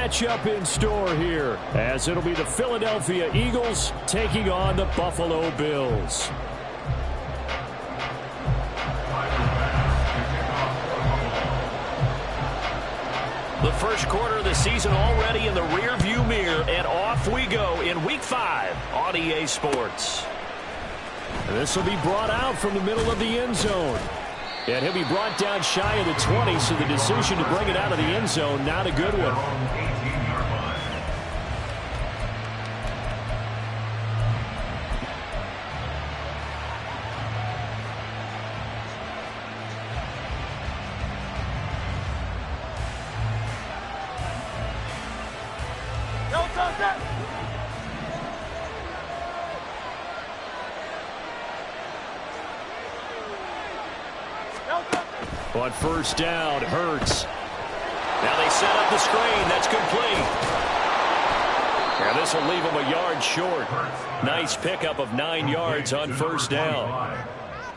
matchup in store here, as it'll be the Philadelphia Eagles taking on the Buffalo Bills. The first quarter of the season already in the rearview mirror, and off we go in Week 5 on EA Sports. This will be brought out from the middle of the end zone. And he'll be brought down shy of the 20, so the decision to bring it out of the end zone, not a good one. On first down, Hurts. Now they set up the screen. That's complete. And this will leave him a yard short. Nice pickup of 9 yards on first down.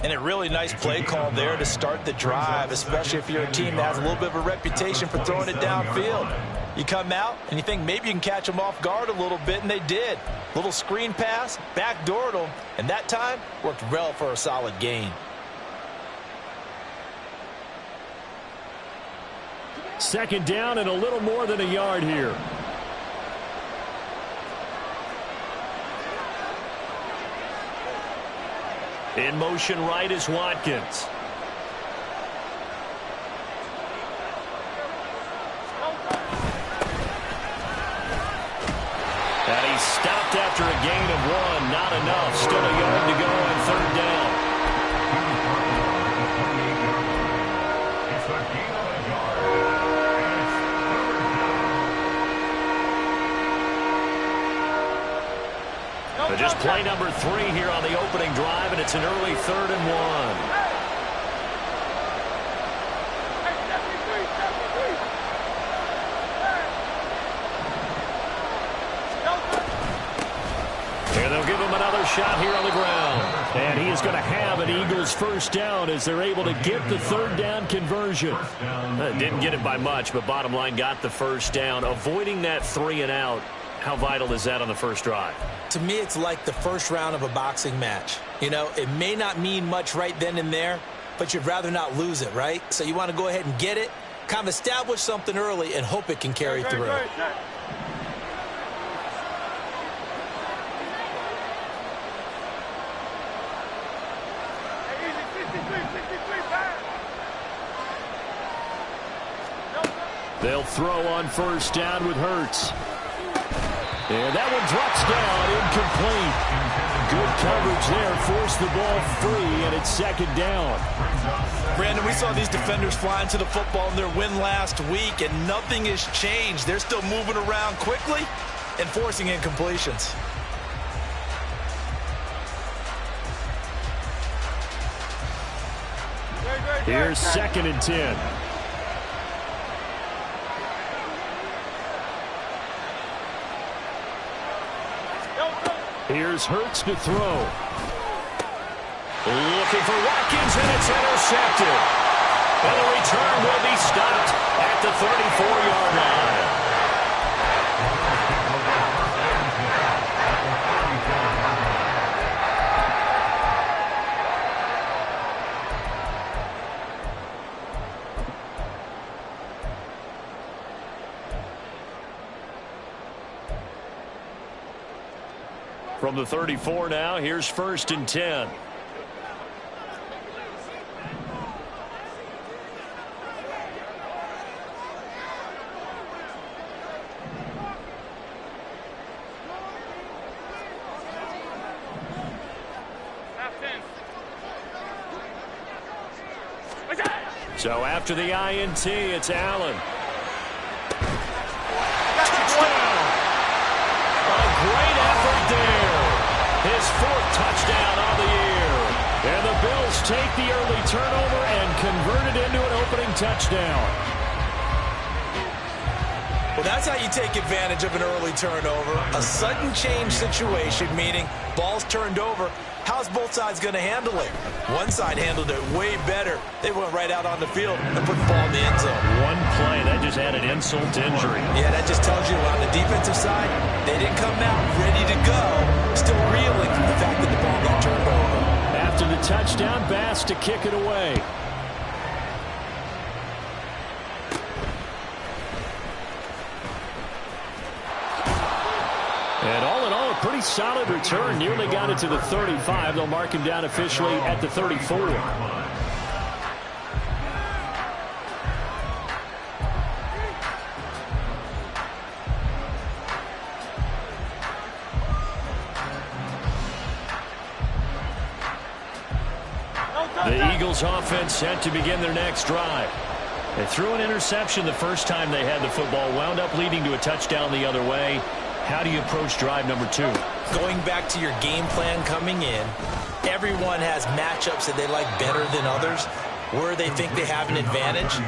And a really nice play call there to start the drive, especially if you're a team that has a little bit of a reputation for throwing it downfield. You come out and you think maybe you can catch them off guard a little bit, and they did. Little screen pass, backdoored them, and that time worked well for a solid gain. Second down and a little more than a yard here. In motion right is Watkins. And he's stopped after a gain of 1. Not enough. Still a yard to go on third down. Just play number 3 here on the opening drive, and it's an early 3rd and 1. And they'll give him another shot here on the ground. And he is going to have an Eagles first down as they're able to get the third down conversion. Didn't get it by much, but bottom line got the first down. Avoiding that 3 and out, how vital is that on the first drive? To me, it's like the first round of a boxing match. You know, it may not mean much right then and there, but you'd rather not lose it, right? So you want to go ahead and get it, kind of establish something early, and hope it can carry through. They'll throw on first down with Hurts. And that one drops down, incomplete. Good coverage there, forced the ball free, and it's second down. Brandon, we saw these defenders flying to the football in their win last week, and nothing has changed. They're still moving around quickly and forcing incompletions. Here's 2nd and 10. Here's Hurts to throw. Looking for Watkins, and it's intercepted. And the return will be stopped at the 34-yard line. From the 34 now, here's 1st and 10. So after the INT, it's Allen. Touchdown! A great effort there. His 4th touchdown on the year. And the Bills take the early turnover and convert it into an opening touchdown. Well, that's how you take advantage of an early turnover. A sudden change situation, meaning ball's turned over, How's both sides going to handle it? One side handled it way better. They went right out on the field and put the ball in the end zone. One play, that just added insult to injury. Yeah, that just tells you on the defensive side, they didn't come out ready to go, still reeling from the fact that the ball got turned over. After the touchdown, Bass to kick it away. And all in all, a pretty solid return. Nearly got it to the 35. They'll mark him down officially at the 34. The Eagles offense set to begin their next drive. They threw an interception the first time they had the football, wound up leading to a touchdown the other way. How do you approach drive number 2? Going back to your game plan coming in, everyone has matchups that they like better than others, where they think they have an advantage.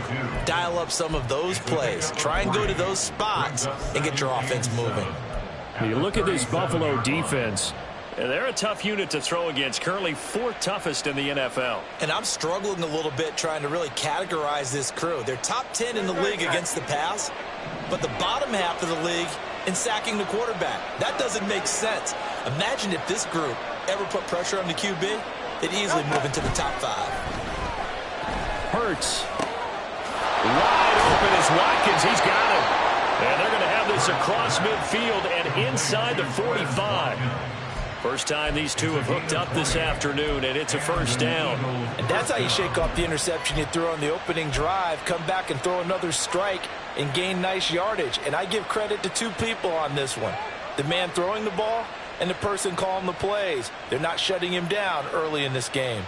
Dial up some of those plays. Try and go to those spots and get your offense moving. You look at this Buffalo defense. They're a tough unit to throw against, currently 4th toughest in the NFL. And I'm struggling a little bit trying to really categorize this crew. They're top 10 in the league against the pass, but the bottom half of the league in sacking the quarterback. That doesn't make sense. Imagine if this group ever put pressure on the QB, they'd easily move into the top 5. Hurts. Wide open is Watkins. He's got him. And they're going to have this across midfield and inside the 45. First time these two have hooked up this afternoon, and it's a first down. And that's how you shake off the interception you threw on the opening drive, come back and throw another strike and gain nice yardage. And I give credit to 2 people on this one. The man throwing the ball and the person calling the plays. They're not shutting him down early in this game.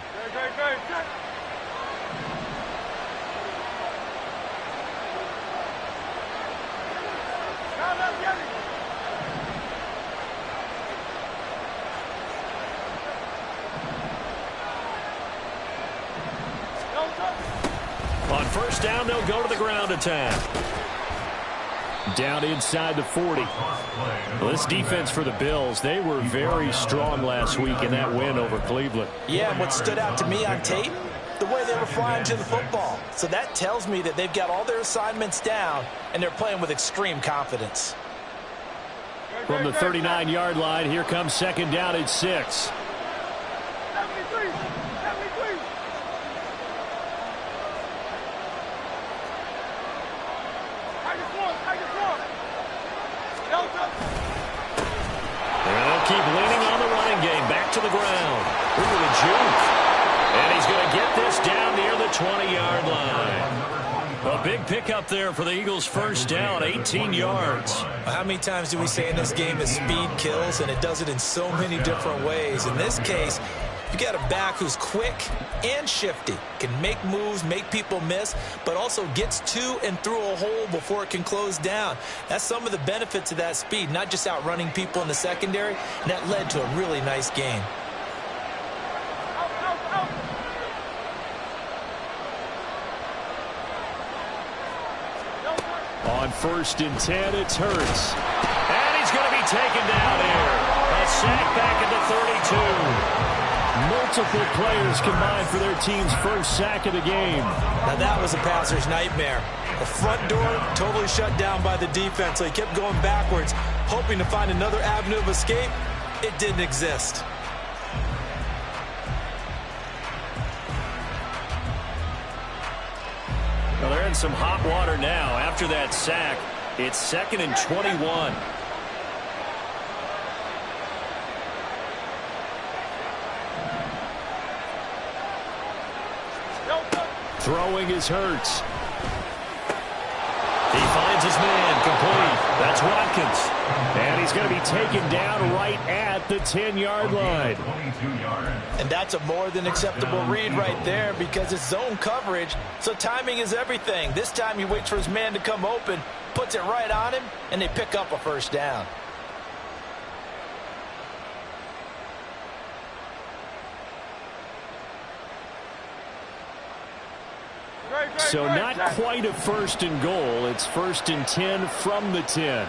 On first down, they'll go to the ground attack. Down inside the 40. Well, this defense for the Bills, they were very strong last week in that win over Cleveland. Yeah, and what stood out to me on tape, the way they were flying to the football. So that tells me that they've got all their assignments down, and they're playing with extreme confidence. From the 39-yard line, here comes second down at 6. Keep leaning on the running game. Back to the ground. Ooh, the juke. And he's going to get this down near the 20-yard line. A big pickup there for the Eagles' first down, 18 yards. How many times do we say in this game that speed kills, and it does it in so many different ways? In this case, you got a back who's quick and shifty, can make moves, make people miss, but also gets to and through a hole before it can close down. That's some of the benefits of that speed, not just outrunning people in the secondary, and that led to a really nice game. On first and 10, it's Hurts. And he's going to be taken down here. A sack back at the 32. Multiple players combined for their team's first sack of the game. Now that was a passer's nightmare. The front door totally shut down by the defense, so he kept going backwards, hoping to find another avenue of escape. It didn't exist. Well, they're in some hot water now. After that sack, it's 2nd and 21. Throwing is Hurts. He finds his man complete. That's Watkins. And he's going to be taken down right at the 10-yard line. And that's a more than acceptable read right there because it's zone coverage, so timing is everything. This time he waits for his man to come open, puts it right on him, and they pick up a first down. So not quite a first and goal. It's 1st and 10 from the 10.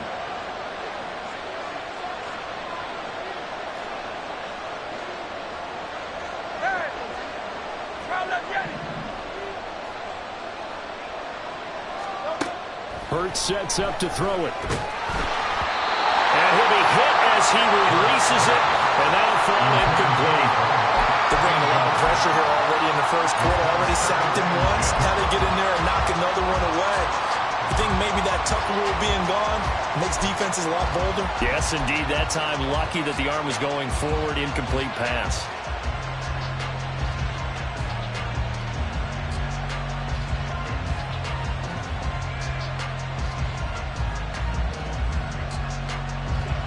Hurts sets up to throw it. And he'll be hit as he releases it, and that'll fall incomplete. They're bringing a lot of pressure here already in the first quarter. Already sacked him once. Now they get in there and knock another one away. I think maybe that Tucker rule being gone makes defenses a lot bolder. Yes, indeed. That time, lucky that the arm was going forward. Incomplete pass.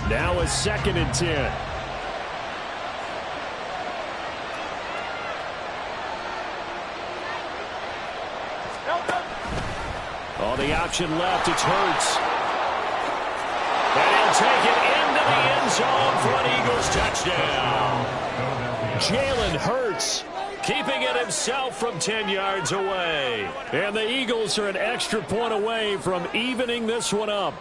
Now a 2nd and 10. Oh, the option left. It's Hurts. And he'll take it into the end zone for an Eagles touchdown. Jalen Hurts keeping it himself from 10 yards away. And the Eagles are an extra point away from evening this one up.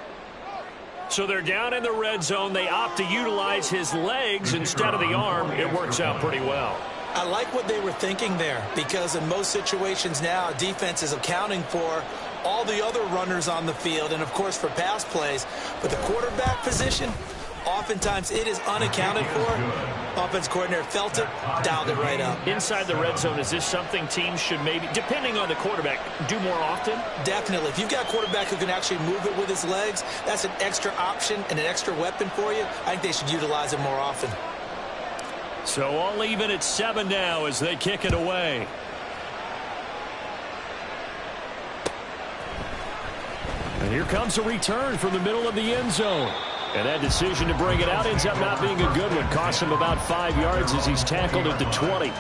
So they're down in the red zone. They opt to utilize his legs instead of the arm. It works out pretty well. I like what they were thinking there, because in most situations now, defense is accounting for all the other runners on the field and, of course, for pass plays. But the quarterback position, oftentimes it is unaccounted for. Offense coordinator felt it, dialed it right up. Inside the red zone, is this something teams should maybe, depending on the quarterback, do more often? Definitely. If you've got a quarterback who can actually move it with his legs, that's an extra option and an extra weapon for you. I think they should utilize it more often. So all even at 7 now as they kick it away. And here comes a return from the middle of the end zone. And that decision to bring it out ends up not being a good one. Costs him about 5 yards as he's tackled at the 20.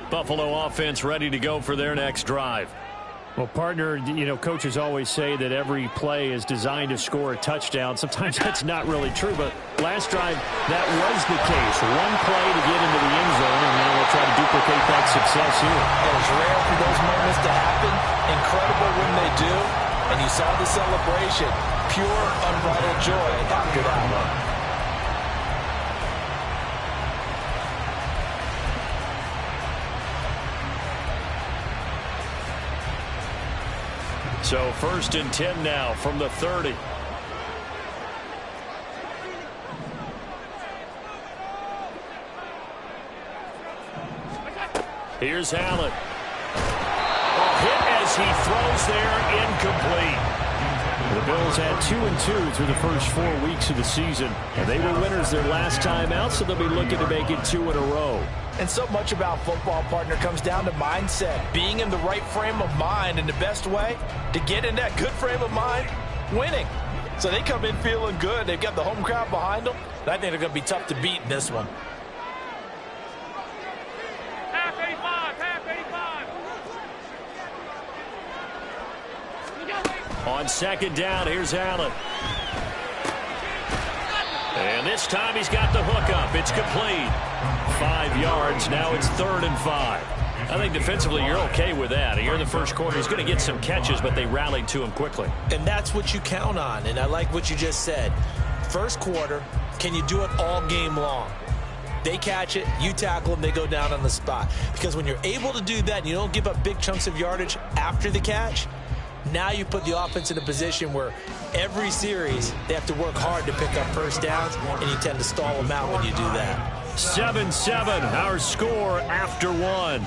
Buffalo offense ready to go for their next drive. Well, partner, coaches always say that every play is designed to score a touchdown. Sometimes that's not really true, but last drive, that was the case. One play to get into the end zone, and now we'll try to duplicate that success here. It's rare for those moments to happen. Incredible when they do. And you saw the celebration. Pure, unbridled joy after that one. So 1st and 10 now from the 30. Here's Allen. Hit as he throws there, incomplete. The Bills had 2-2 through the first 4 weeks of the season, and they were winners their last time out, so they'll be looking to make it 2 in a row. And so much about football, partner, comes down to mindset. Being in the right frame of mind, and the best way to get in that good frame of mind, winning. So they come in feeling good. They've got the home crowd behind them. And I think they're going to be tough to beat in this one. Half 85. On 2nd down, here's Allen. And this time he's got the hook up. It's complete. 5 yards. Now it's 3rd and 5. I think defensively you're okay with that. Here in the first quarter, he's going to get some catches, but they rallied to him quickly. And that's what you count on. And I like what you just said. First quarter, can you do it all game long? They catch it, you tackle them, they go down on the spot. Because when you're able to do that and you don't give up big chunks of yardage after the catch, now you put the offense in a position where every series they have to work hard to pick up first downs, and you tend to stall them out when you do that. 7-7, our score after 1.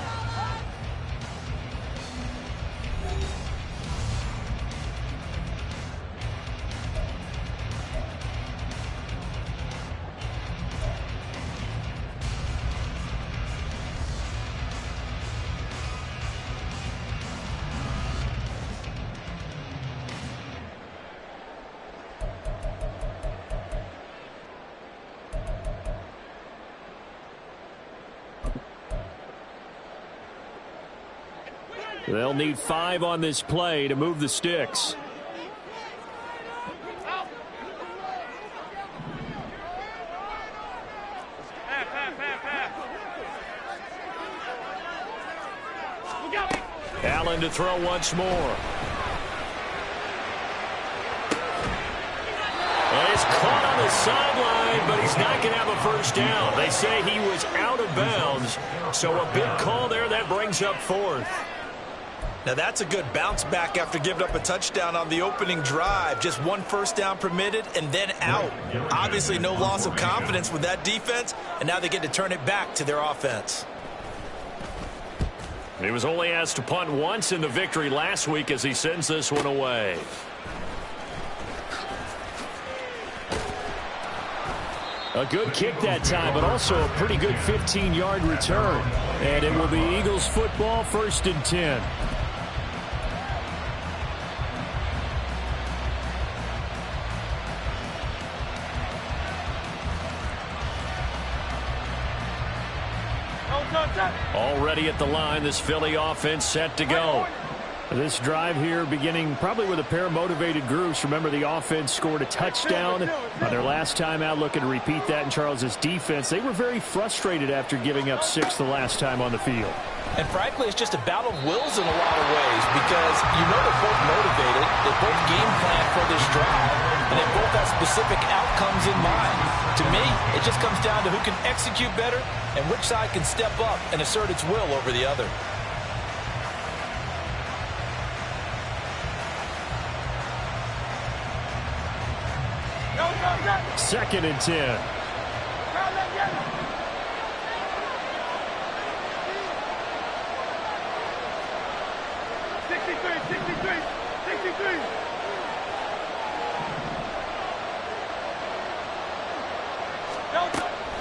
They'll need 5 on this play to move the sticks. Allen to throw once more. He's caught on the sideline, but he's not going to have a first down. They say he was out of bounds, so a big call there that brings up 4th. Now that's a good bounce back after giving up a touchdown on the opening drive. Just 1 first down permitted and then out. Obviously no loss of confidence with that defense, and now they get to turn it back to their offense. He was only asked to punt once in the victory last week as he sends this one away. A good kick that time, but also a pretty good 15-yard return. And it will be Eagles football, 1st and 10. Already at the line, this Philly offense set to go. This drive here beginning probably with a pair of motivated groups. Remember, the offense scored a touchdown on their last time out, looking to repeat that in Charles's defense. They were very frustrated after giving up 6 the last time on the field. And frankly, it's just a battle of wills in a lot of ways because you know they're both motivated. They both game plan for this drive, and they both have specific outcomes in mind. To me, it just comes down to who can execute better and which side can step up and assert its will over the other. Second and 10.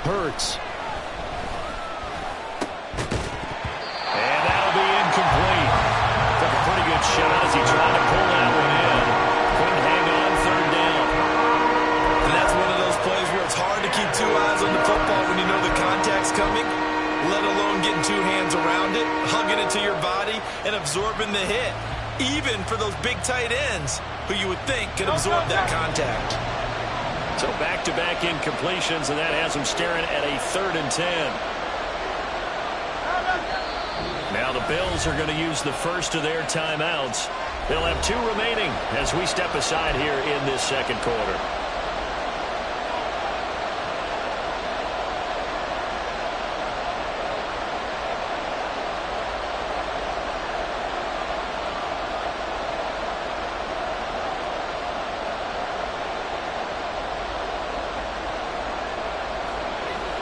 Hurts. And that'll be incomplete. Took a pretty good shot as he tried to pull that one in. Couldn't hang on 3rd down. And that's one of those plays where it's hard to keep 2 eyes on the football when you know the contact's coming, let alone getting 2 hands around it, hugging it to your body, and absorbing the hit. Even for those big tight ends who you would think could absorb that contact. So back-to-back incompletions, and that has them staring at a 3rd and 10. Now the Bills are going to use the first of their timeouts. They'll have 2 remaining as we step aside here in this 2nd quarter.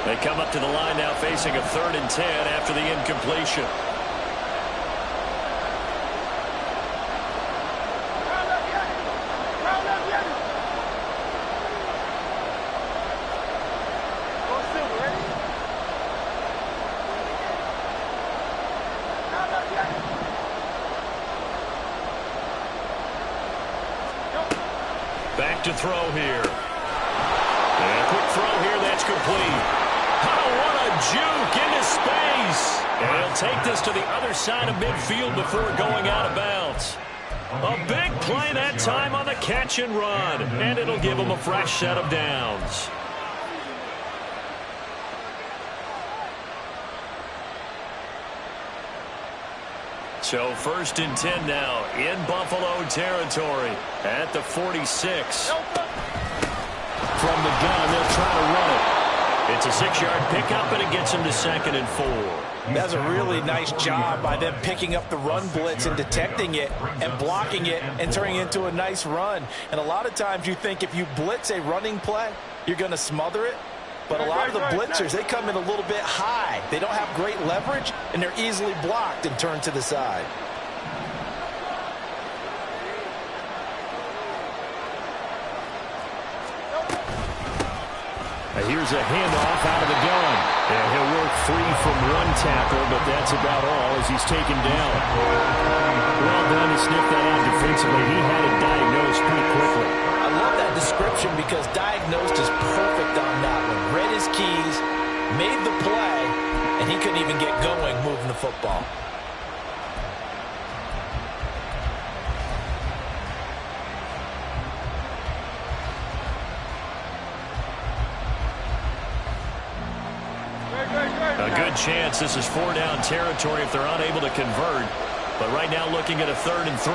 They come up to the line now facing a 3rd and 10 after the incompletion. Back to throw here. And quick throw here, that's complete. Oh, what a juke into space. And he'll take this to the other side of midfield before going out of bounds. A big play that time on the catch and run. And it'll give him a fresh set of downs. So 1st and 10 now in Buffalo territory at the 46. From the gun, they'll try to run it. It's a 6-yard pickup, and it gets him to 2nd and 4. That's a really nice job by them picking up the run blitz and detecting it and blocking it and turning it into a nice run. And a lot of times you think if you blitz a running play, you're going to smother it. But a lot of the blitzers, they come in a little bit high. They don't have great leverage, and they're easily blocked and turned to the side. Here's a handoff out of the gun. And he'll work free from 1 tackle, but that's about all as he's taken down. Well done to sniff that out defensively. He had it diagnosed pretty quickly. I love that description because diagnosed is perfect on that one. Read his keys, made the play, and he couldn't even get going moving the football. good chance this is 4-down territory if they're unable to convert. But right now looking at a 3rd and 3.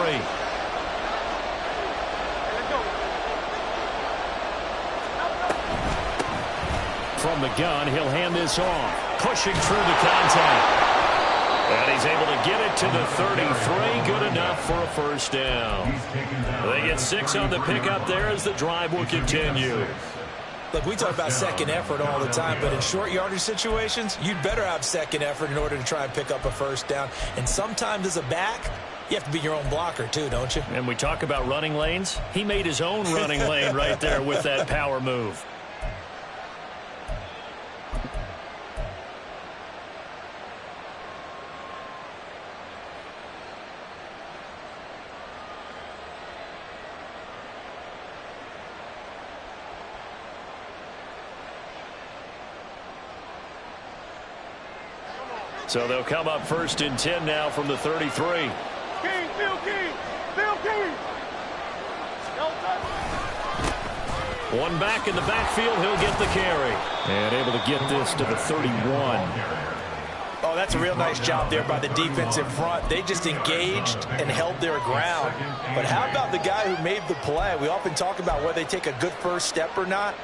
From the gun, he'll hand this off. Pushing through the contact. And he's able to get it to the 33. Good enough for a first down. They get 6 on the pickup there as the drive will continue. Look, we talk about second effort all the time, but in short yardage situations, you'd better have second effort in order to try and pick up a first down. And sometimes as a back, you have to be your own blocker too, don't you? And we talk about running lanes. He made his own running lane right there with that power move. So they'll come up 1st and 10 now from the 33. King, Phil King, Phil King. One back in the backfield, he'll get the carry. And able to get this to the 31. Oh, that's a real nice job there by the defense in front. They just engaged and held their ground. But how about the guy who made the play? We often talk about whether they take a good first step or not.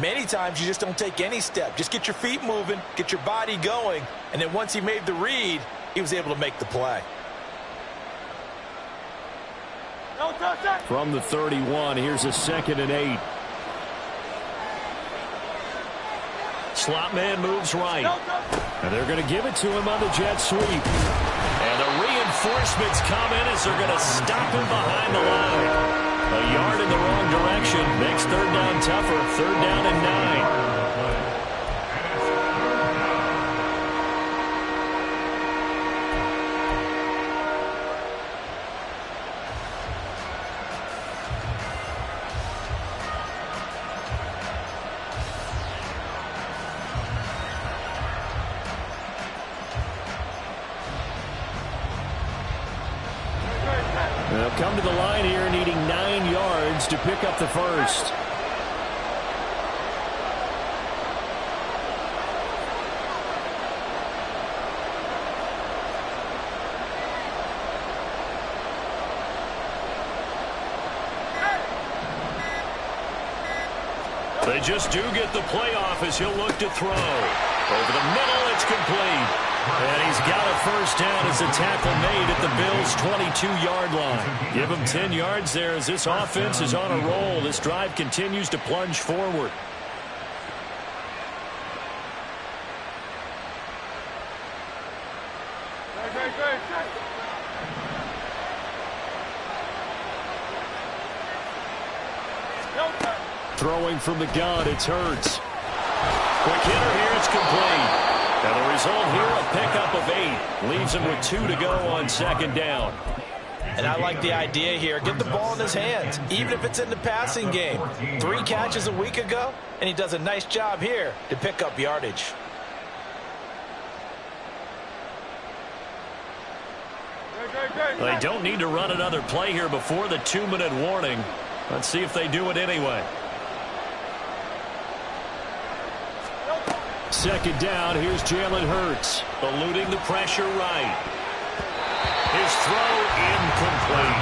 Many times you just don't take any step. Just get your feet moving, get your body going, and then once he made the read, he was able to make the play. From the 31, here's a 2nd and 8. Slot man moves right. And they're going to give it to him on the jet sweep. And the reinforcements come in as they're going to stop him behind the line. A yard in the wrong direction makes 3rd down tougher. 3rd down and 9. They'll come to the line here needing 9 yards to pick up the first. They just do get the playoff as he'll look to throw. Over the middle, it's complete. And he's got a first down as a tackle made at the Bills' 22-yard line. Give him 10 yards there as this offense is on a roll. This drive continues to plunge forward. Throwing from the gun, it's Hurts. Quick hitter here, it's complete. And the result here, a pickup of 8. Leaves him with 2 to go on 2nd down. And I like the idea here. Get the ball in his hands, even if it's in the passing game. 3 catches a week ago, and he does a nice job here to pick up yardage. They don't need to run another play here before the 2-minute warning. Let's see if they do it anyway. 2nd down, here's Jalen Hurts. Eluding the pressure right. His throw incomplete.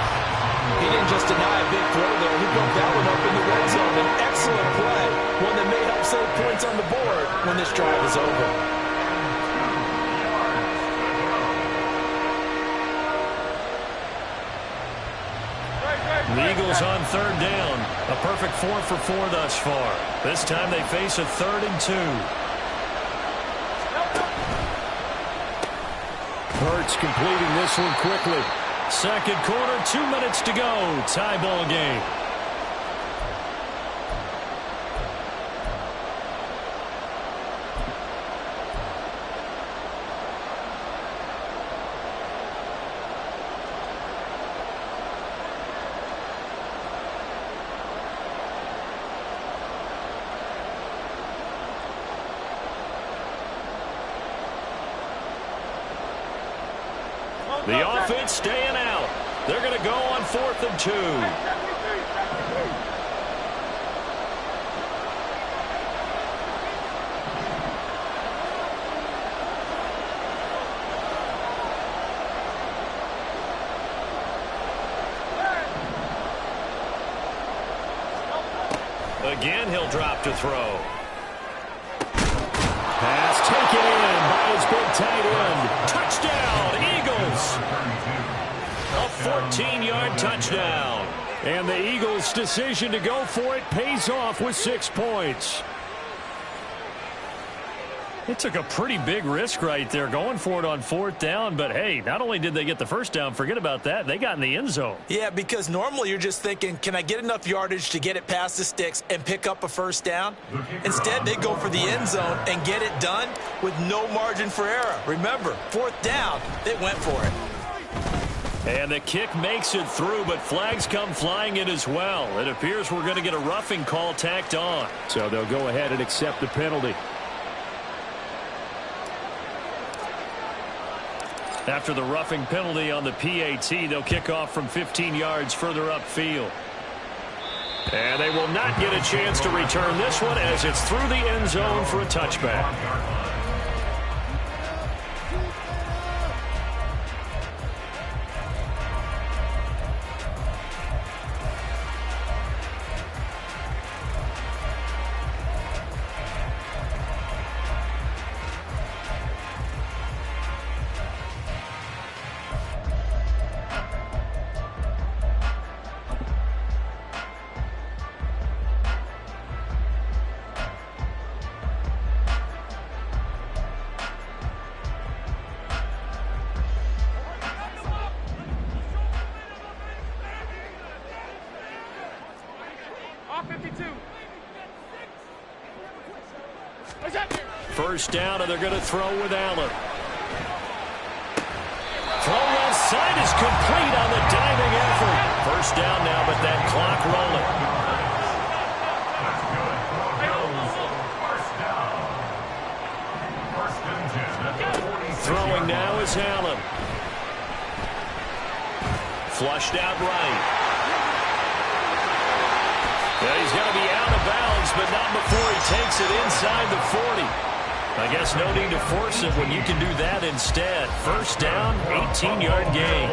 He didn't just deny a big throw there. He broke that one up in the red zone. An excellent play. One that may help save points on the board when this drive is over. The Eagles on 3rd down. A perfect 4 for 4 thus far. This time they face a 3rd and 2. Hurts completing this one quickly. 2nd quarter, 2 minutes to go. Tie ball game. The offense staying out. They're going to go on 4th and 2. Again, he'll drop to throw. Pass taken in by his big tight end. Touchdown, Eagles! A 14-yard touchdown. And the Eagles' decision to go for it pays off with 6 points. It took a pretty big risk right there going for it on 4th down. But, hey, not only did they get the first down, forget about that, they got in the end zone. Yeah, because normally you're just thinking, can I get enough yardage to get it past the sticks and pick up a first down? Instead, they go for the end zone and get it done with no margin for error. Remember, 4th down, they went for it. And the kick makes it through, but flags come flying in as well. It appears we're going to get a roughing call tacked on. So they'll go ahead and accept the penalty. After the roughing penalty on the PAT, they'll kick off from 15 yards further upfield. And they will not get a chance to return this one as it's through the end zone for a touchback. First down, and they're going to throw with Allen. Throw left side is complete on the diving effort. First down now, but that clock rolling. Throwing now is Allen. Flushed out right. Yeah, he's going to be out of bounds, but not before he takes it inside the 40. I guess no need to force it when you can do that instead. First down, 18-yard gain.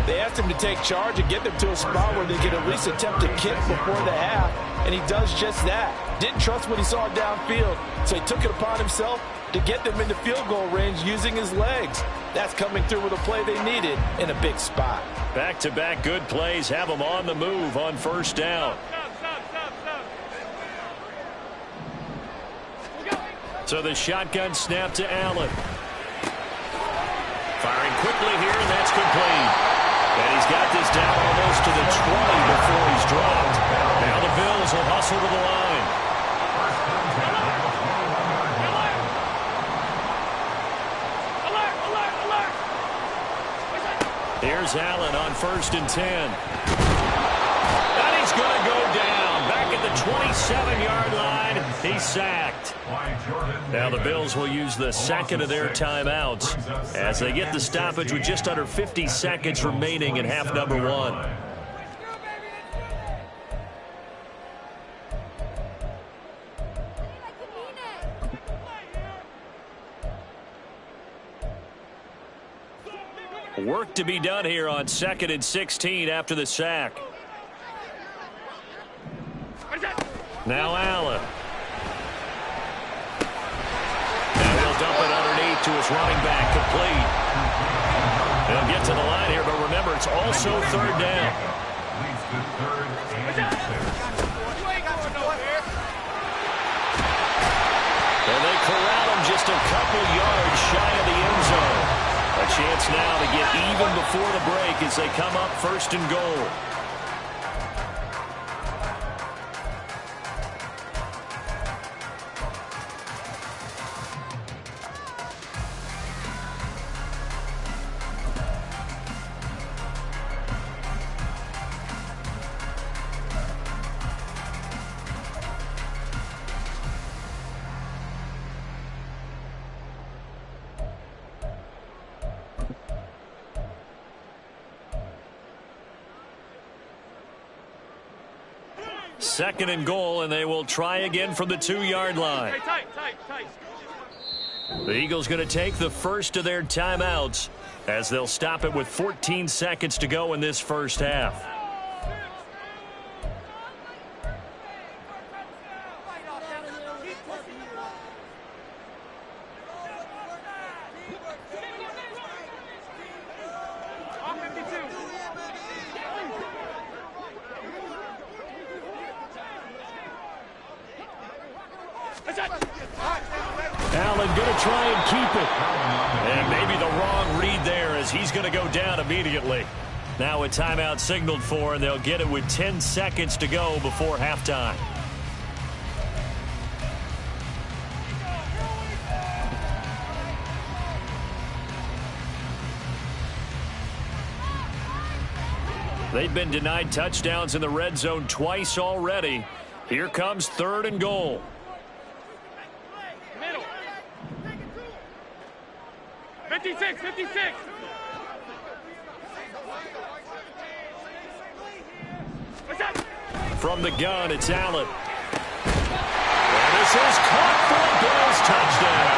They asked him to take charge and get them to a spot where they could at least attempt a kick before the half, and he does just that. Didn't trust what he saw downfield, so he took it upon himself to get them into field goal range using his legs. That's coming through with a play they needed in a big spot. Back-to-back good plays have them on the move on first down. So the shotgun snap to Allen. Firing quickly here, and that's complete. And he's got this down almost to the 20 before he's dropped. Now the Bills will hustle to the line. Here's Allen on 1st and 10. And he's going to go down. Back at the 27-yard line, he's sacked. Now the Bills will use the second of their timeouts as they get the stoppage with just under 50 seconds remaining in half number 1. Work to be done here on 2nd and 16 after the sack. Now Allen. And he'll dump it underneath to his running back, complete. They'll get to the line here, but remember, it's also 3rd down. And they corral him just a couple yards shy of the end zone. A chance now to get even before the break as they come up 1st and goal. Second and goal, and they will try again from the 2-yard line. The Eagles going to take the first of their timeouts as they'll stop it with 14 seconds to go in this first half. Allen going to try and keep it. And maybe the wrong read there as he's going to go down immediately. Now a timeout signaled for, and they'll get it with 10 seconds to go before halftime. They've been denied touchdowns in the red zone twice already. Here comes 3rd and goal. Middle. 56, 56. From the gun, it's Allen. And this is caught for a Bills touchdown.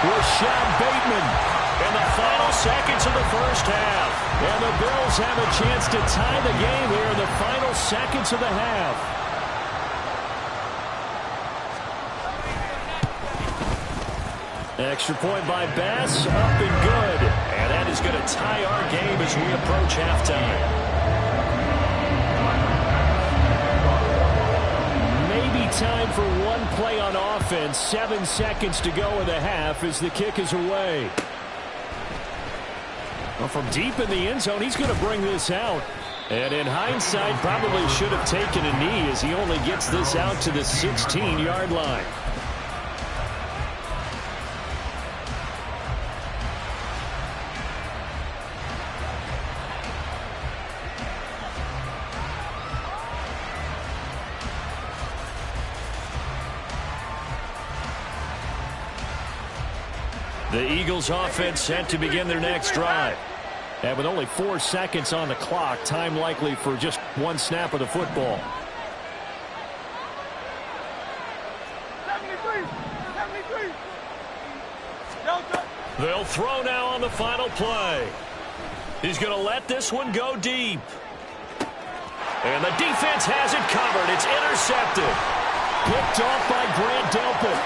Rashad Bateman. In the final seconds of the first half. And the Bills have a chance to tie the game here in the final seconds of the half. Extra point by Bass, up and good. And that is going to tie our game as we approach halftime. Maybe time for one play on offense. 7 seconds to go in the half as the kick is away. Well, from deep in the end zone, he's going to bring this out. And in hindsight, probably should have taken a knee as he only gets this out to the 16-yard line. The Eagles offense set to begin their next drive. And with only 4 seconds on the clock, time likely for just one snap of the football. 73, 73. They'll throw now on the final play. He's going to let this one go deep. And the defense has it covered. It's intercepted. Picked off by Grant Delpit.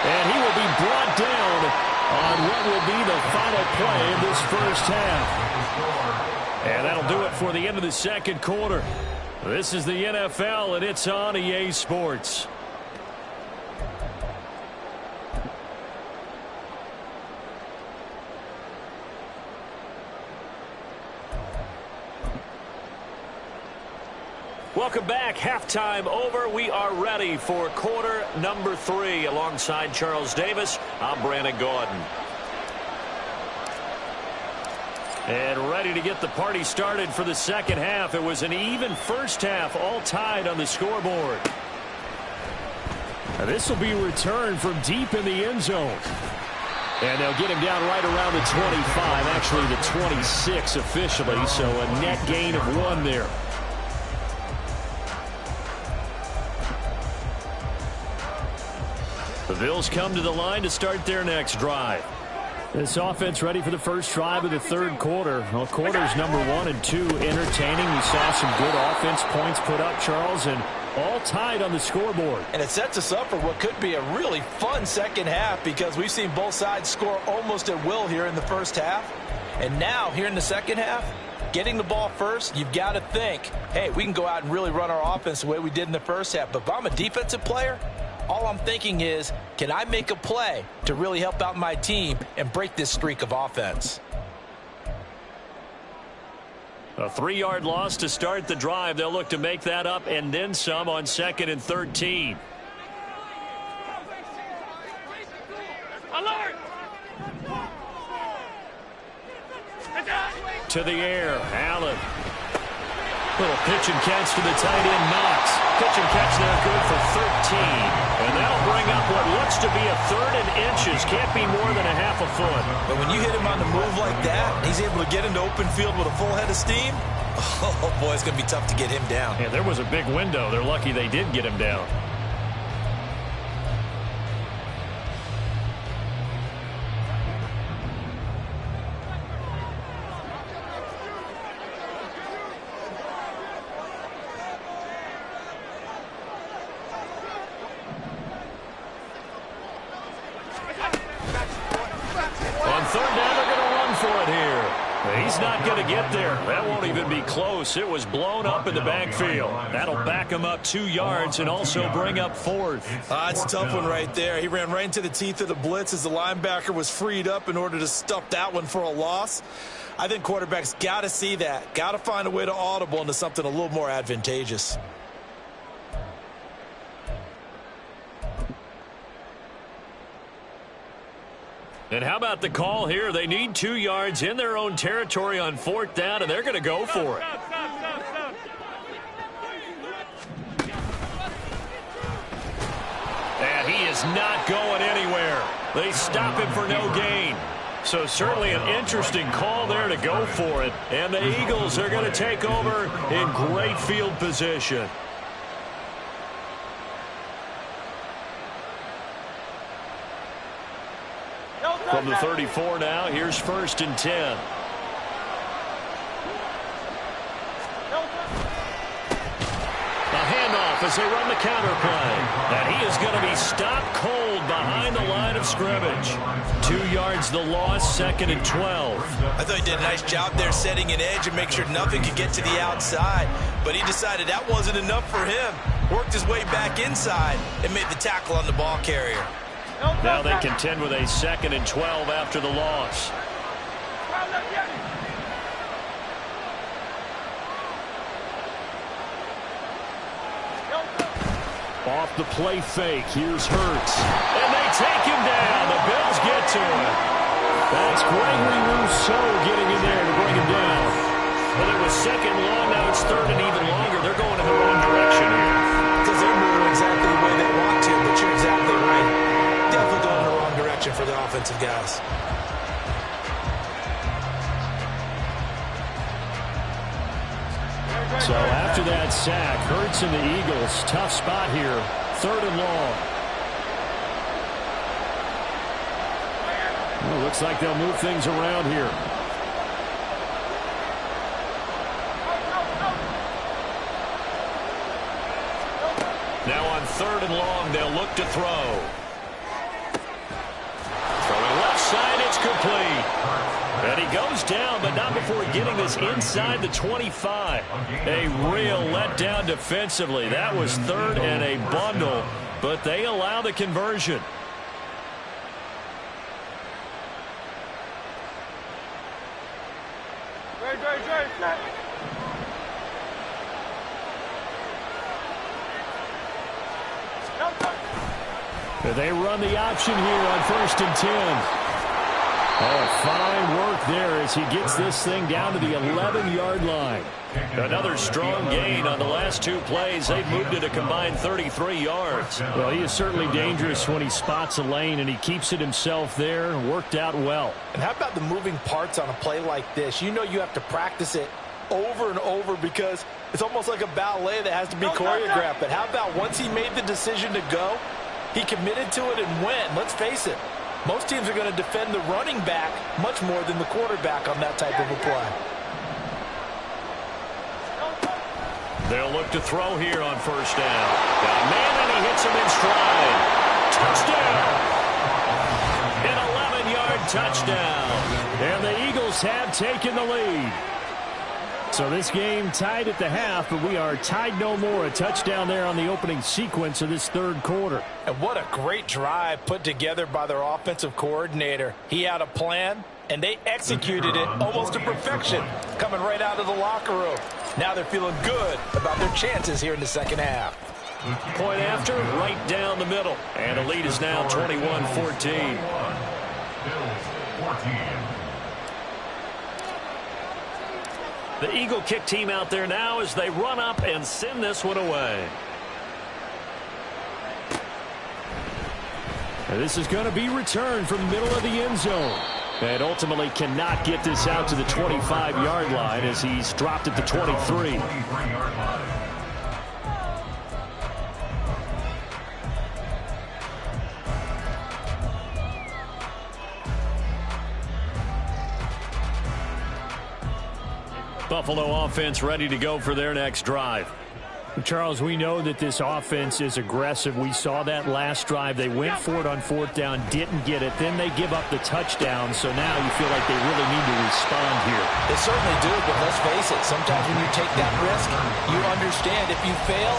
And he will be brought down on what will be the final play of this first half. And that'll do it for the end of the second quarter. This is the NFL, and it's on EA Sports. Welcome back. Halftime over. We are ready for quarter number 3. Alongside Charles Davis, I'm Brandon Gaudin. And ready to get the party started for the second half. It was an even first half, all tied on the scoreboard. Now this will be returned from deep in the end zone. And they'll get him down right around the 25, actually the 26 officially, so a net gain of 1 there. The Bills come to the line to start their next drive. This offense ready for the first drive of the third quarter. Well, quarters number 1 and 2 entertaining. We saw some good offense points put up, Charles, and all tied on the scoreboard. And it sets us up for what could be a really fun second half because we've seen both sides score almost at will here in the first half. And now, here in the second half, getting the ball first, you've got to think, hey, we can go out and really run our offense the way we did in the first half. But if I'm a defensive player, all I'm thinking is, can I make a play to really help out my team and break this streak of offense? A 3-yard loss to start the drive. They'll look to make that up and then some on 2nd and 13. Alert! To the air, Allen. Little pitch and catch to the tight end, Knox. Pitch and catch there, good for 13. And that'll bring up what looks to be a 3rd and inches. Can't be more than a half a foot. But when you hit him on the move like that, he's able to get into open field with a full head of steam. Oh, boy, it's going to be tough to get him down. Yeah, there was a big window. They're lucky they did get him down. He's not going to get there. That won't even be close. It was blown up in the backfield. That'll back him up 2 yards and also bring up 4th. It's a tough one right there. He ran right into the teeth of the blitz as the linebacker was freed up in order to stuff that one for a loss. I think quarterbacks got to see that. Got to find a way to audible into something a little more advantageous. And how about the call here? They need 2 yards in their own territory on 4th down, and they're going to go for it. And he is not going anywhere. They stop him for no gain. So certainly an interesting call there to go for it. And the Eagles are going to take over in great field position. From the 34 now, here's 1st and 10. A handoff as they run the counter play. And he is going to be stopped cold behind the line of scrimmage. 2 yards the loss, 2nd and 12. I thought he did a nice job there setting an edge and make sure nothing could get to the outside. But he decided that wasn't enough for him. Worked his way back inside and made the tackle on the ball carrier. Now they contend with a 2nd and 12 after the loss. Off the play fake, here's Hurts. And they take him down. The Bills get to him. That's Gregory Rousseau getting in there to bring him down. Well, it was 2nd long, now it's 3rd and even longer. They're going in the wrong direction here. Because they're moving exactly the way they want to, but you're exactly right. Definitely going in the wrong direction for the offensive guys. So after that sack, Hurts and the Eagles, tough spot here, 3rd and long. Well, looks like they'll move things around here. Now on 3rd and long, they'll look to throw. Throwing left side, it's complete. And he goes down, but not before getting this inside the 25. A real letdown defensively. That was 3rd and a bundle, but they allow the conversion. They run the option here on 1st and 10. Oh, fine work there as he gets this thing down to the 11-yard line. Another strong gain on the last 2 plays. They've moved it a combined 33 yards. Well, he is certainly dangerous when he spots a lane, and he keeps it himself there and worked out well. And how about the moving parts on a play like this? You know you have to practice it over and over because it's almost like a ballet that has to be choreographed. But how about once he made the decision to go, he committed to it and went. Let's face it. Most teams are going to defend the running back much more than the quarterback on that type of a play. They'll look to throw here on 1st down. Got a man, and he hits him in stride. Touchdown! An 11-yard touchdown. And the Eagles have taken the lead. So this game tied at the half, but we are tied no more. A touchdown there on the opening sequence of this 3rd quarter. And what a great drive put together by their offensive coordinator. He had a plan, and they executed it almost to perfection, coming right out of the locker room. Now they're feeling good about their chances here in the 2nd half. Point after, right down the middle. And the lead is now 21-14. The Eagle kick team out there now as they run up and send this one away. And this is going to be returned from the middle of the end zone. And ultimately cannot get this out to the 25-yard line as he's dropped at the 23. Buffalo offense ready to go for their next drive. Charles, we know that this offense is aggressive. We saw that last drive. They went for it on fourth down, didn't get it. Then they give up the touchdown. So now you feel like they really need to respond here. They certainly do, but let's face it. Sometimes when you take that risk, you understand if you fail,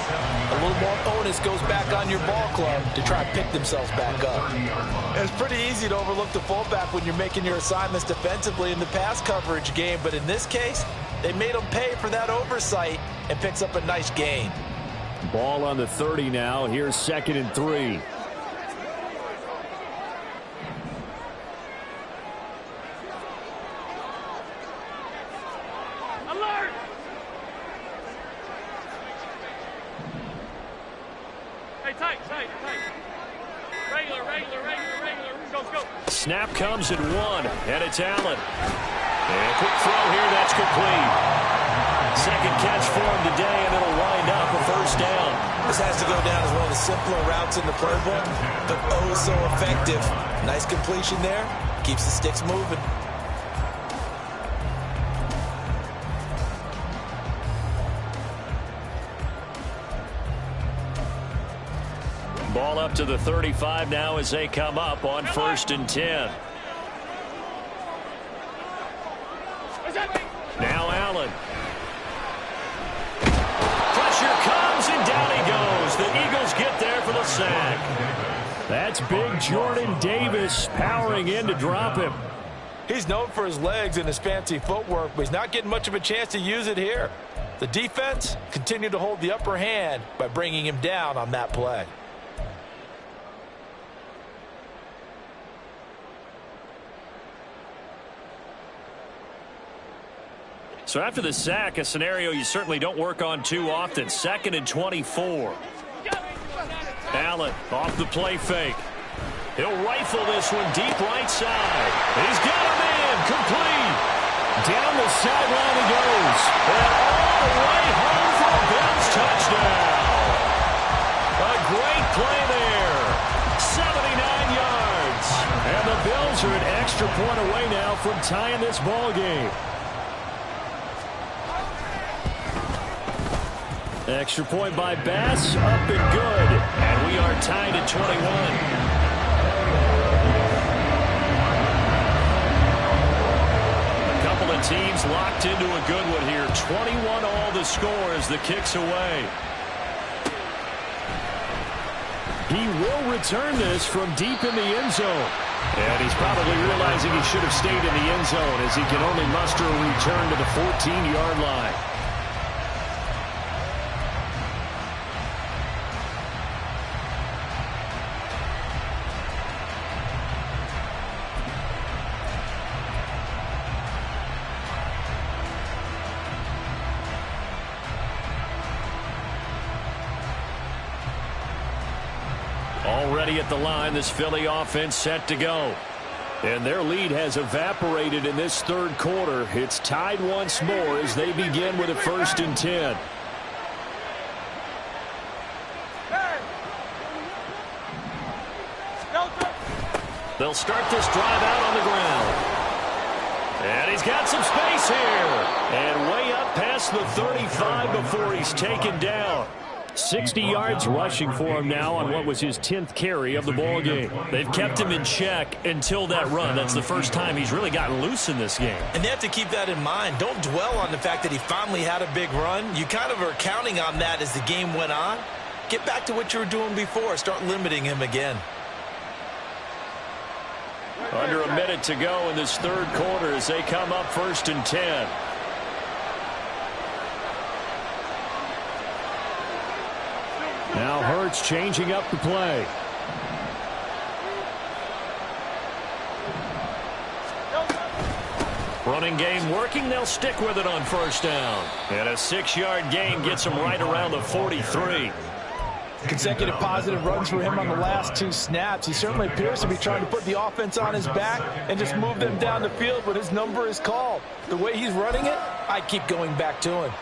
a little more onus goes back on your ball club to try and pick themselves back up. It's pretty easy to overlook the fullback when you're making your assignments defensively in the pass coverage game, but in this case, they made them pay for that oversight and picks up a nice gain. Ball on the 30 now. Here's 2nd and 3. Alert! Hey, tight. Regular. Go. Snap comes at 1, and it's Allen. And quick throw here, that's complete. Second catch for him today, and it'll wind up a first down. This has to go down as one of the simpler routes in the playbook, but oh so effective. Nice completion there. Keeps the sticks moving. Ball up to the 35 now as they come up on 1st and 10. Now Allen. Pressure comes, and down he goes. The Eagles get there for the sack. That's big Jordan Davis powering in to drop him. He's known for his legs and his fancy footwork, but he's not getting much of a chance to use it here. The defense continued to hold the upper hand by bringing him down on that play. So after the sack, a scenario you certainly don't work on too often. 2nd and 24. Allen off the play fake. He'll rifle this one deep right side. He's got him in. Complete. Down the sideline he goes. And all the way home for a Bills touchdown. A great play there. 79 yards. And the Bills are an extra point away now from tying this ball game. Extra point by Bass, up and good. And we are tied at 21. A couple of teams locked into a good one here. 21 all the score as the kick's away. He will return this from deep in the end zone. And he's probably realizing he should have stayed in the end zone as he can only muster a return to the 14-yard line. Already at the line, this Philly offense set to go. And their lead has evaporated in this third quarter. It's tied once more as they begin with a 1st and 10. They'll start this drive out on the ground. And he's got some space here. And way up past the 35 before he's taken down. 60 yards rushing for him now on what was his 10th carry of the ball game. They've kept him in check until that run. That's the first time he's really gotten loose in this game. And they have to keep that in mind. Don't dwell on the fact that he finally had a big run. You kind of are counting on that as the game went on. Get back to what you were doing before. Start limiting him again. Under a minute to go in this third quarter as they come up 1st and 10. Now Hurts changing up the play. Running game working. They'll stick with it on 1st down. And a 6-yard gain gets him right around the 43. Consecutive positive runs for him on the last 2 snaps. He certainly appears to be trying to put the offense on his back and just move them down the field, but his number is called. The way he's running it, I keep going back to him.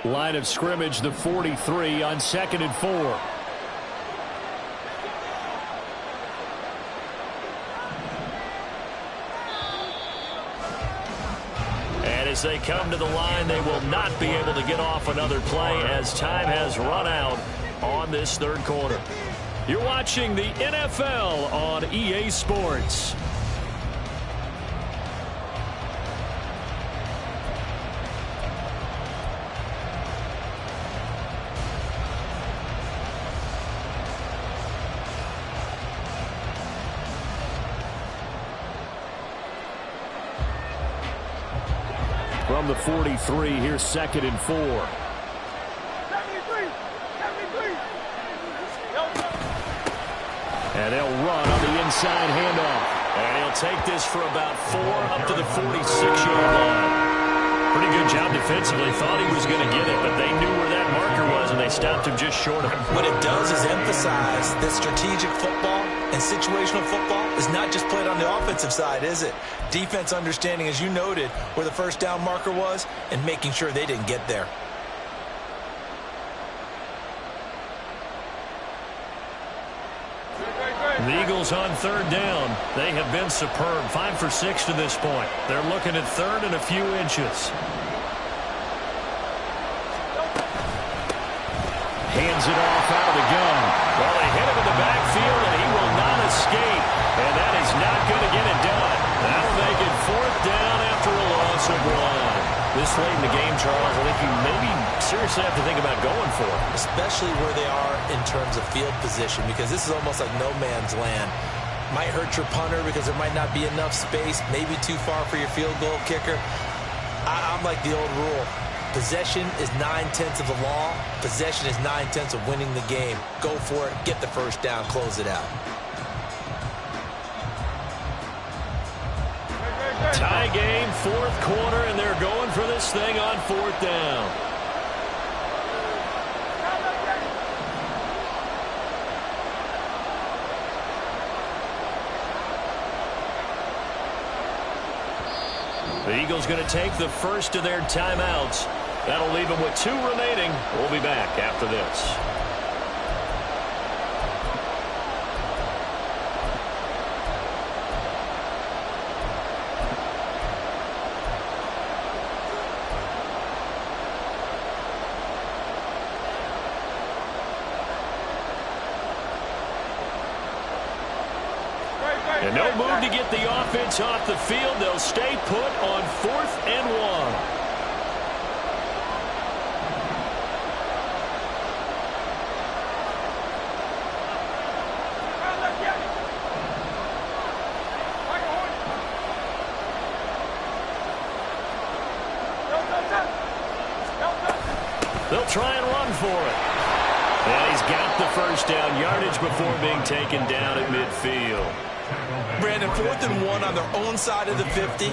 Line of scrimmage, the 43 on 2nd and 4. And as they come to the line, they will not be able to get off another play as time has run out on this third quarter. You're watching the NFL on EA Sports. From the 43, here's 2nd and 4. 73. And they'll run on the inside handoff. And he'll take this for about 4 up to the 46-yard line. Pretty good job defensively. Thought he was going to get it, but they knew where that marker was, and they stopped him just short of it. What it does is emphasize that strategic football and situational football is not just played on the offensive side, is it? Defense understanding, as you noted, where the first down marker was and making sure they didn't get there. The Eagles on 3rd down. They have been superb. 5 for 6 to this point. They're looking at 3rd and a few inches. Hands it off out of the gun. Well, they hit him in the backfield, and he will not escape. And that is not going to get it done. That'll make it 4th down after a loss of 1. This late in the game, Charles, I think you maybe seriously have to think about going for it. Especially where they are in terms of field position, because this is almost like no man's land. Might hurt your punter because there might not be enough space, maybe too far for your field goal kicker. I'm like the old rule. Possession is 9/10 of the law. Possession is 9/10 of winning the game. Go for it, get the first down, close it out. Tie game, 4th quarter, and they're going for this thing on 4th down. The Eagles going to take the first of their timeouts. That'll leave them with 2 remaining. We'll be back after this. And no move to get the offense off the field. They'll stay put on 4th and 1. They'll try and run for it. And he's got the first down yardage before being taken down at midfield. Brandon, 4th and 1 on their own side of the 50,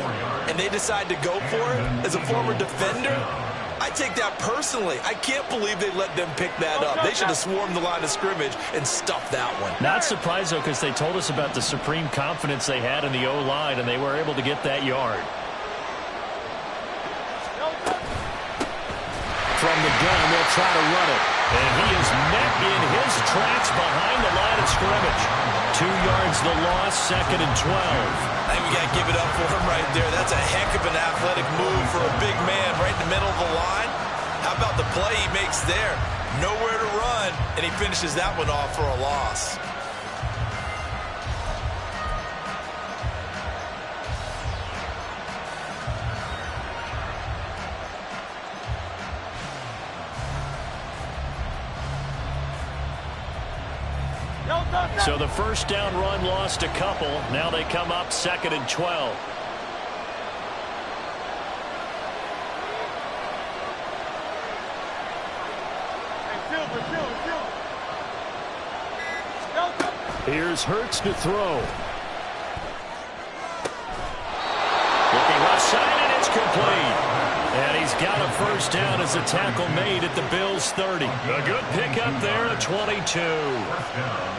and they decide to go for it. As a former defender, I take that personally. I can't believe they let them pick that up. They should have swarmed the line of scrimmage and stuffed that one. Not surprised, though, because they told us about the supreme confidence they had in the O-line, and they were able to get that yard. From the gun, they'll try to run it. And he is met in his tracks behind the line of scrimmage. 2 yards the loss, 2nd and 12. I think we got to give it up for him right there. That's a heck of an athletic move for a big man right in the middle of the line. How about the play he makes there? Nowhere to run, and he finishes that one off for a loss. So the first down run lost a couple. Now they come up 2nd and 12. Here's Hurts to throw. Looking left side, and it's complete. And he's got a first down as a tackle made at the Bills' 30. A good pickup there at 22.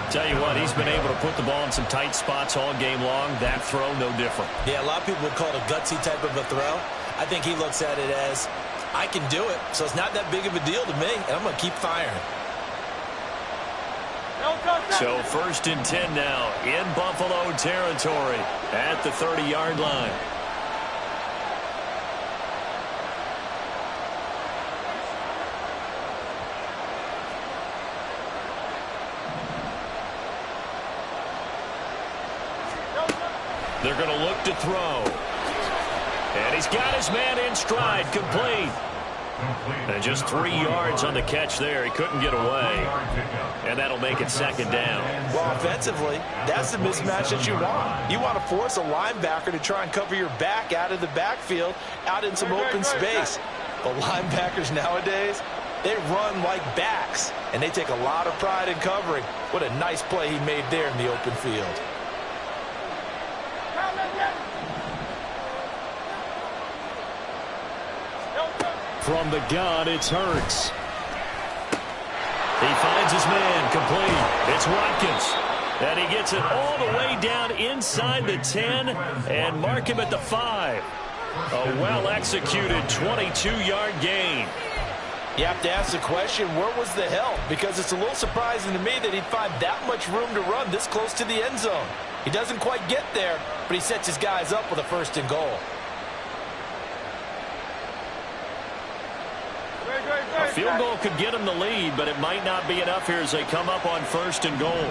Tell you what, he's been able to put the ball in some tight spots all game long. That throw, no different. Yeah, a lot of people would call it a gutsy type of a throw. I think he looks at it as I can do it, so it's not that big of a deal to me, and I'm going to keep firing. So 1st and 10 now in Buffalo territory at the 30-yard line. They're going to look to throw. And he's got his man in stride, complete. And just 3 yards on the catch there. He couldn't get away. And that'll make it 2nd down. Well, offensively, that's the mismatch that you want. You want to force a linebacker to try and cover your back out of the backfield, out in some open space. But linebackers nowadays, they run like backs, and they take a lot of pride in covering. What a nice play he made there in the open field. From the gun, it's Hurts. He finds his man, complete. It's Watkins. And he gets it all the way down inside the 10 and mark him at the 5. A well-executed 22-yard gain. You have to ask the question, where was the help? Because it's a little surprising to me that he'd find that much room to run this close to the end zone. He doesn't quite get there, but he sets his guys up with a 1st and goal. A field goal could get him the lead, but it might not be enough here as they come up on 1st and goal.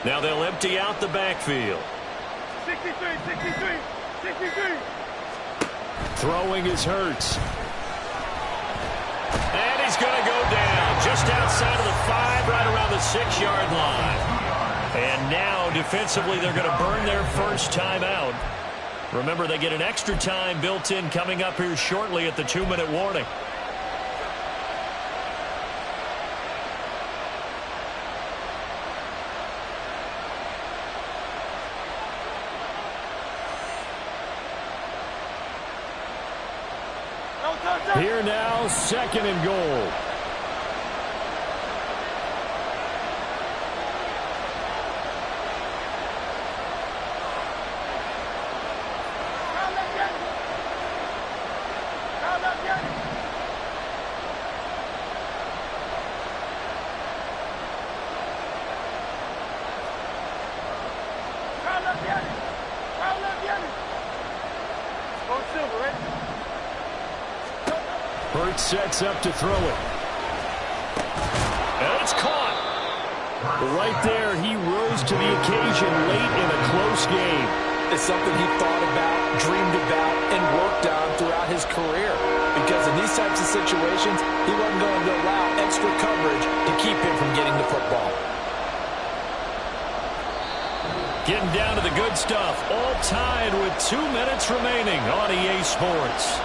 Now they'll empty out the backfield. 63. Throwing is Hurts. And he's going to go down just outside of the 5, right around the 6-yard line. And now, defensively, they're going to burn their first time out. Remember, they get an extra time built in coming up here shortly at the 2-minute warning. Here now, 2nd and goal. Hurts sets up to throw it. And it's caught. Right there, he rose to the occasion late in a close game. It's something he thought about, dreamed about, and worked on throughout his career. Because in these types of situations, he wasn't going to allow extra coverage to keep him from getting the football. Getting down to the good stuff. All tied with 2 minutes remaining on EA Sports.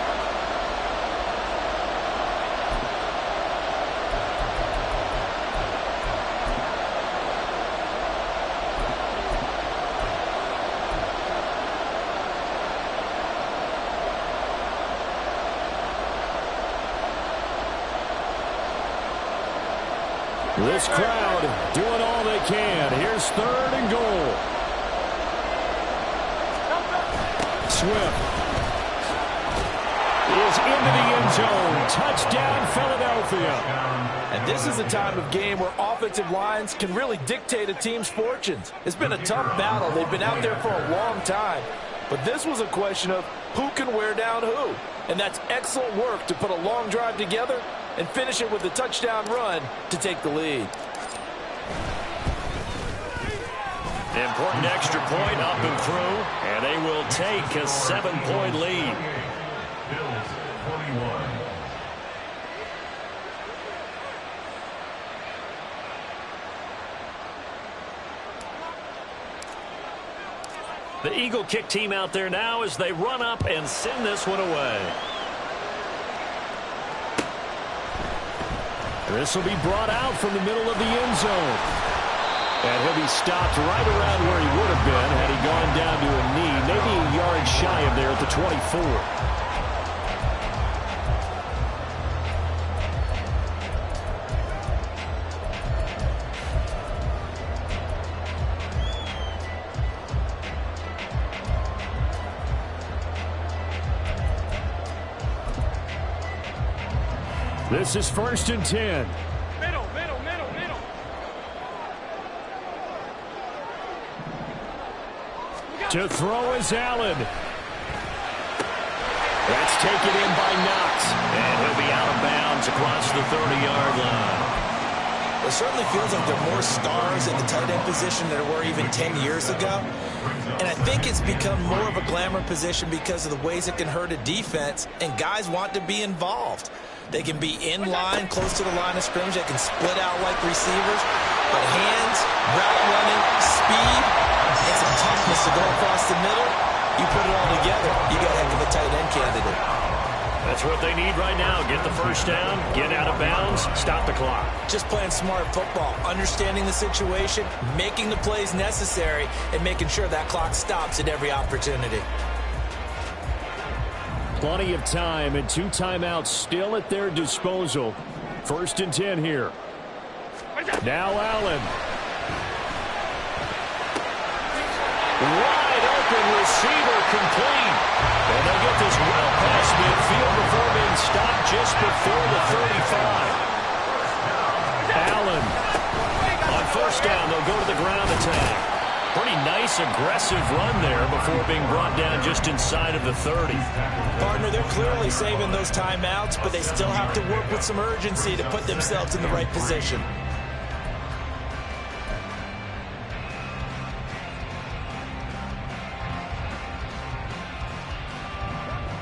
This crowd doing all they can. Here's 3rd and goal. Swift is into the end zone. Touchdown, Philadelphia. And this is a time of game where offensive lines can really dictate a team's fortunes. It's been a tough battle. They've been out there for a long time. But this was a question of who can wear down who. And that's excellent work to put a long drive together and finish it with a touchdown run to take the lead. Important extra point up and through, and they will take a 7-point lead. Bills 41. The Eagle kick team out there now as they run up and send this one away. This will be brought out from the middle of the end zone. And he'll be stopped right around where he would have been had he gone down to a knee, maybe a yard shy of there at the 24. This is 1st and 10. Middle. To throw is Allen. That's taken in by Knox. And he'll be out of bounds across the 30-yard line. It certainly feels like there are more stars at the tight end position than there were even 10 years ago. And I think it's become more of a glamour position because of the ways it can hurt a defense, and guys want to be involved. They can be in line, close to the line of scrimmage. They can split out like receivers. But hands, route running, speed, and some toughness to go across the middle, you put it all together, you got a heck of a tight end candidate. That's what they need right now. Get the first down, get out of bounds, stop the clock. Just playing smart football, understanding the situation, making the plays necessary, and making sure that clock stops at every opportunity. Plenty of time and 2 timeouts still at their disposal. 1st and 10 here. Now Allen. Wide open receiver complete. And they'll get this well past midfield before being stopped just before the 35. Allen. On 1st down, they'll go to the ground attack. Pretty nice, aggressive run there before being brought down just inside of the 30. Partner, they're clearly saving those timeouts, but they still have to work with some urgency to put themselves in the right position.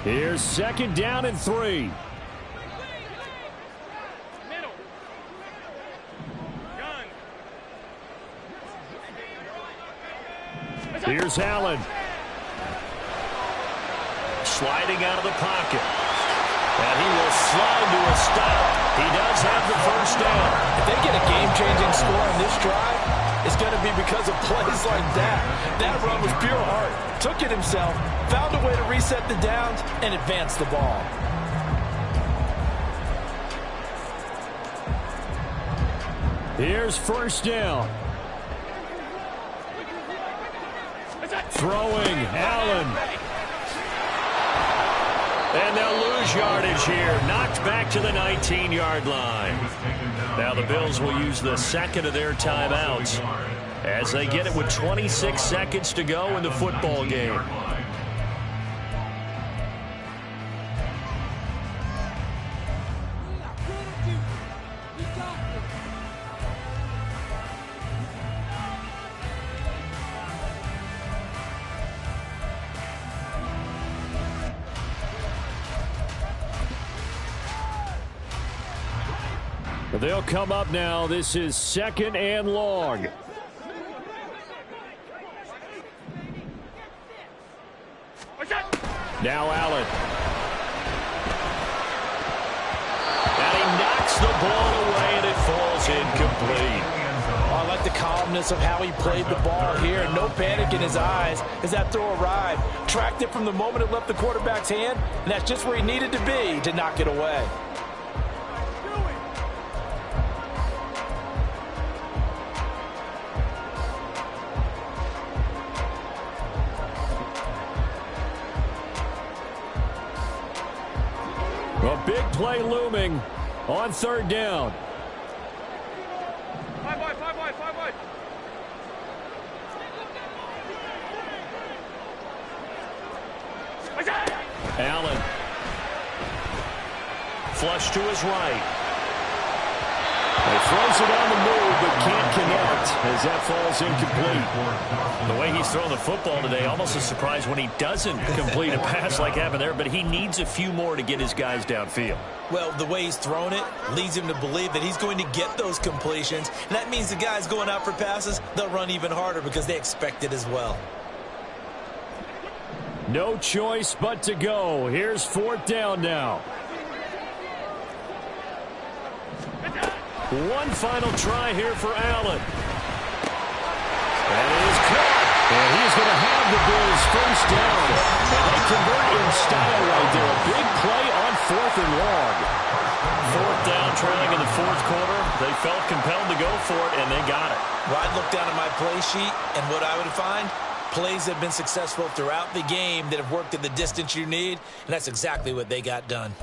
Here's 2nd down and 3. Middle. Gun. Here's Allen. Sliding out of the pocket. And he will slide to a stop. He does have the 1st down. If they get a game-changing score on this drive, it's going to be because of plays like that. That run was pure heart. Took it himself, found a way to reset the downs, and advance the ball. Here's 1st down. Throwing, Allen. And they'll lose yardage here. Knocked back to the 19-yard line. Now the Bills will use the 2nd of their timeouts as they get it with 26 seconds to go in the football game. They'll come up now. This is 2nd and long. Now Allen. And he knocks the ball away, and it falls incomplete. I like the calmness of how he played the ball here. No panic in his eyes as that throw arrived. Tracked it from the moment it left the quarterback's hand, and that's just where he needed to be to knock it away. A big play looming on 3rd down. 5 wide. Allen. Flush to his right. He throws it on the move, but can't connect as that falls incomplete. The way he's throwing the football today, almost a surprise when he doesn't complete a pass like happened there, but he needs a few more to get his guys downfield. Well, the way he's thrown it leads him to believe that he's going to get those completions. And that means the guys going out for passes, they'll run even harder because they expect it as well. No choice but to go. Here's 4th down now. One final try here for Allen. And it is caught. And he's going to have the Bills 1st down. And they convert in style right there. A big play on 4th and long. 4th down, trailing in the 4th quarter. They felt compelled to go for it, and they got it. Well, I'd look down at my play sheet, and what I would find, plays that have been successful throughout the game that have worked at the distance you need, and that's exactly what they got done.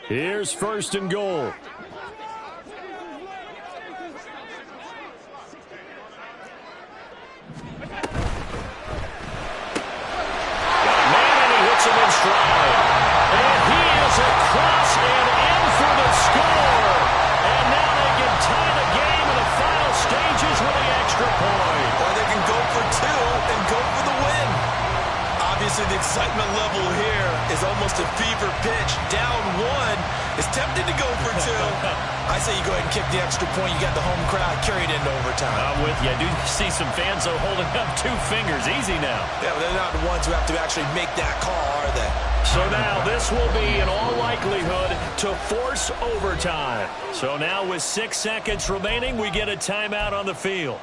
Here's 1st and goal. Him in stride. And he is across and in for the score. And now they can tie the game in the final stages with the extra point. Or they can go for 2 and go for the win. Obviously, the excitement level here is almost a fever pitch. Down 1 is tempted to go for 2. I say you go ahead and kick the extra point. You got the home crowd carried into overtime. I'm with you. I do see some fans, though, holding up 2 fingers. Easy now. Yeah, but they're not the ones who have to actually make that call, are they? So now this will be, in all likelihood, to force overtime. So now with 6 seconds remaining, we get a timeout on the field.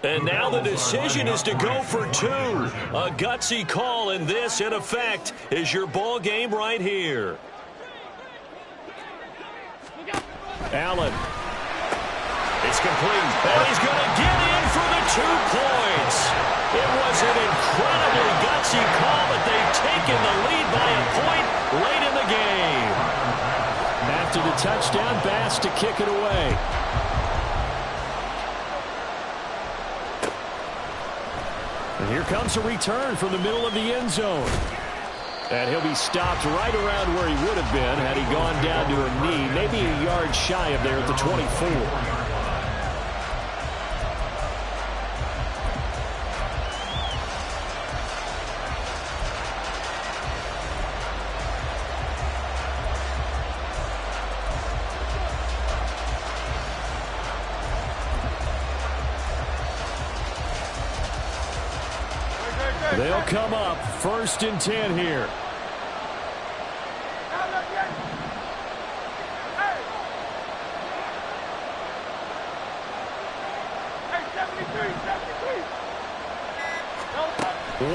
And now the decision is to go for 2. A gutsy call, and this, in effect, is your ball game right here. Allen. It's complete. And he's going to get in for the 2 points. It was an incredibly gutsy call, but they've taken the lead by a point late in the game. After the touchdown, Bass to kick it away. And here comes a return from the middle of the end zone. And he'll be stopped right around where he would have been had he gone down to a knee, maybe a yard shy of there at the 24. They'll come up 1st and 10 here.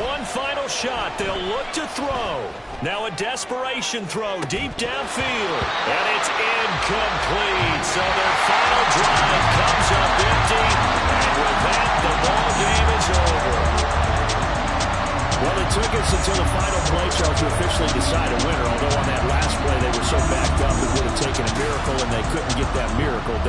One final shot. They'll look to throw. Now a desperation throw deep downfield. And it's incomplete. So their final drive comes up empty. And with that, the ball game is over. Well, it took us until the final play, Charles, to officially decide a winner, although on that last play they were so backed up it would have taken a miracle, and they couldn't get that miracle done.